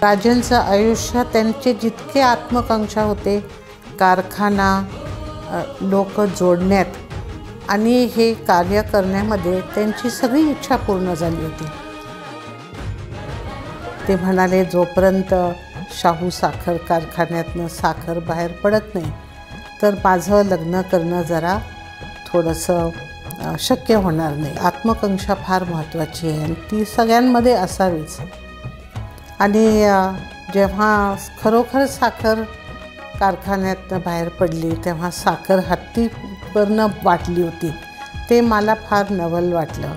राजेंचं आयुष्य त्यांचे जितके आत्मकांक्षा होते कारखाना लोक जोडण्यात आणि हे कार्य करण्यामध्ये त्यांची सगळी इच्छा पूर्ण झाली होती। ते म्हणाले, जोपर्यंत शाहू साखर कारखान्यातनं साखर बाहेर पडत नाही तर माझं लग्न करणं जरा थोडंसं शक्य होणार नाही। आत्मकांक्षा फार महत्त्वाची आहे आणि ती सगळ्यांमध्ये असावीच। आणि जेव्हा खरोखर साखर कारखान्यातनं बाहेर पडली तेव्हा साखर हत्तीवरनं वाटली होती, ते मला फार नवल वाटलं।